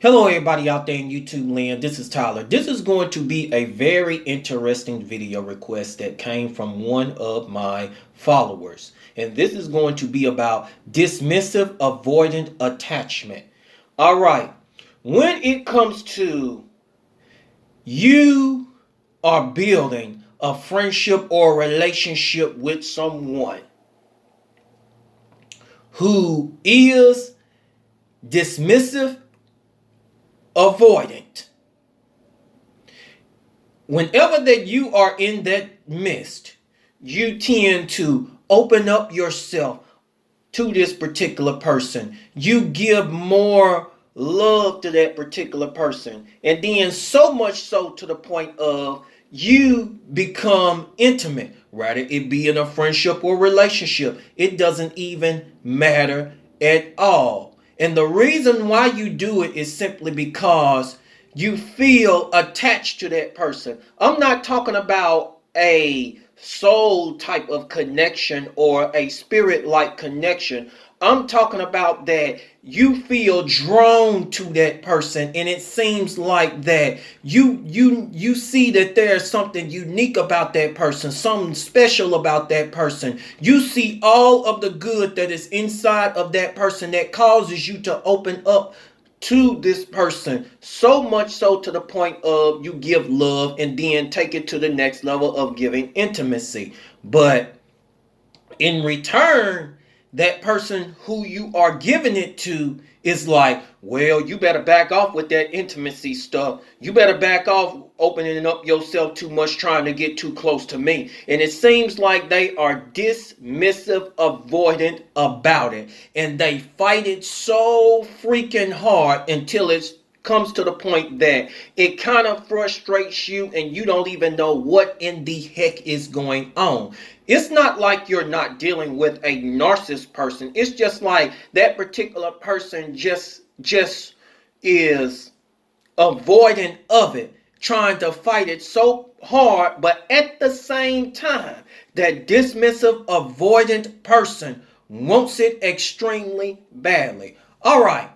Hello everybody out there in YouTube land, this is Tyler. This is going to be a very interesting video request that came from one of my followers. And this is going to be about dismissive avoidant attachment. Alright, when it comes to you are building a friendship or a relationship with someone who is dismissive avoidant. Whenever that you are in that midst, you tend to open up yourself to this particular person. You give more love to that particular person. And then so much so to the point of you become intimate. Rather it be in a friendship or relationship. It doesn't even matter at all. And the reason why you do it is simply because you feel attached to that person. I'm not talking about a soul type of connection or a spirit-like connection. I'm talking about that you feel drawn to that person, and it seems like that you see that there's something unique about that person, something special about that person. You see all of the good that is inside of that person that causes you to open up to this person, so much so to the point of you give love and then take it to the next level of giving intimacy. But in return, that person who you are giving it to is like, well, you better back off with that intimacy stuff. You better back off opening up yourself too much, trying to get too close to me. And it seems like they are dismissive, avoidant about it. And they fight it so freaking hard until it comes to the point that it kind of frustrates you and you don't even know what in the heck is going on. It's not like you're not dealing with a narcissist person. It's just like that particular person just is avoidant of it, trying to fight it so hard, but at the same time, that dismissive avoidant person wants it extremely badly. All right.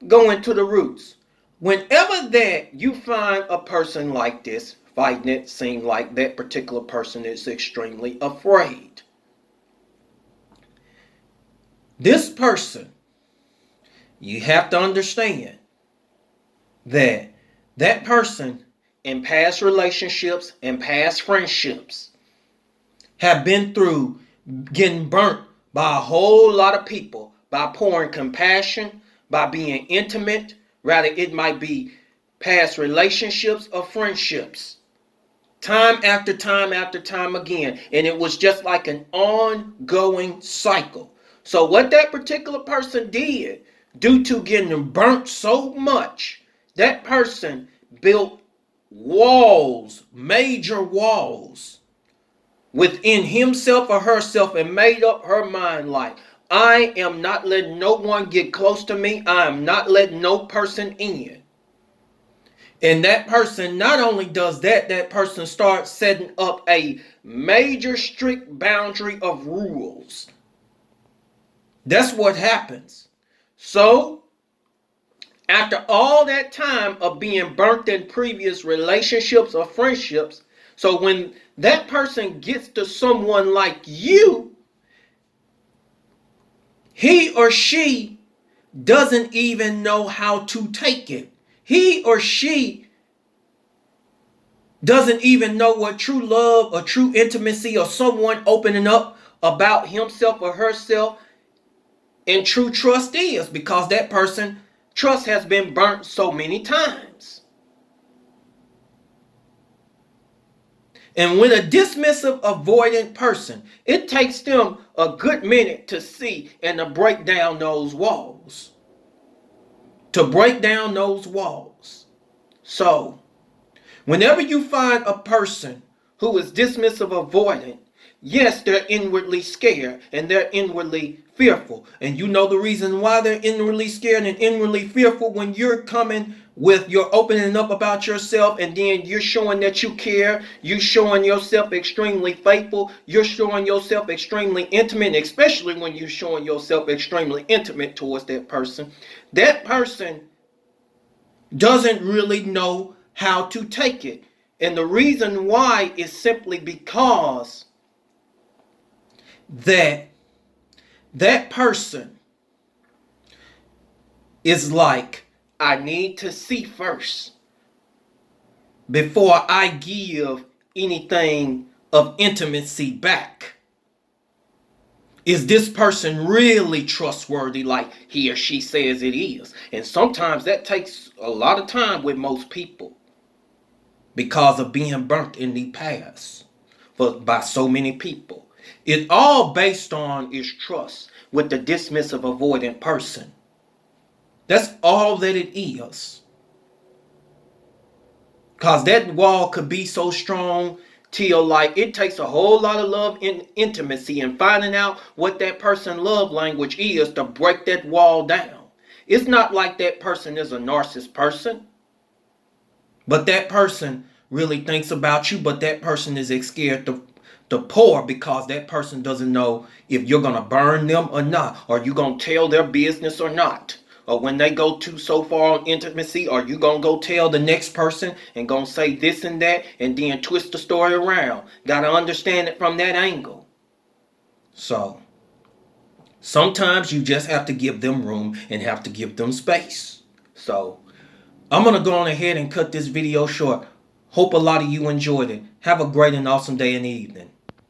Going to the roots. Whenever that you find a person like this fighting it, seem like that particular person is extremely afraid. This person, you have to understand that that person in past relationships and past friendships have been through getting burnt by a whole lot of people, by pouring compassion, by being intimate. Rather, it might be past relationships or friendships. Time after time after time again. And it was just like an ongoing cycle. So what that particular person did, due to getting burnt so much, that person built walls, major walls, within himself or herself, and made up her mind like, I am not letting no one get close to me. I am not letting no person in. And that person not only does that, that person starts setting up a major strict boundary of rules. That's what happens. So, after all that time of being burnt in previous relationships or friendships, so when that person gets to someone like you, he or she doesn't even know how to take it. He or she doesn't even know what true love or true intimacy or someone opening up about himself or herself and true trust is, because that person trust has been burnt so many times. And when a dismissive, avoidant person, it takes them a good minute to see and to break down those walls. To break down those walls. So, whenever you find a person who is dismissive, avoidant, yes, they're inwardly scared and they're inwardly fearful. And you know the reason why they're inwardly scared and inwardly fearful. When you're coming with your opening up about yourself, and then you're showing that you care, you're showing yourself extremely faithful, you're showing yourself extremely intimate, especially when you're showing yourself extremely intimate towards that person doesn't really know how to take it. And the reason why is simply because that person is like, I need to see first before I give anything of intimacy back. Is this person really trustworthy like he or she says it is? And sometimes that takes a lot of time with most people because of being burnt in the past by so many people. It's all based on is trust with the dismissive avoidant person. That's all that it is. Because that wall could be so strong till like it takes a whole lot of love and intimacy and finding out what that person's love language is to break that wall down. It's not like that person is a narcissist person, but that person really thinks about you, but that person is scared to pour because that person doesn't know if you're going to burn them or not, or you going to tell their business or not. Or when they go too so far on intimacy, are you going to go tell the next person and going to say this and that and then twist the story around? Got to understand it from that angle. So, sometimes you just have to give them room and have to give them space. So, I'm going to go on ahead and cut this video short. Hope a lot of you enjoyed it. Have a great and awesome day and evening.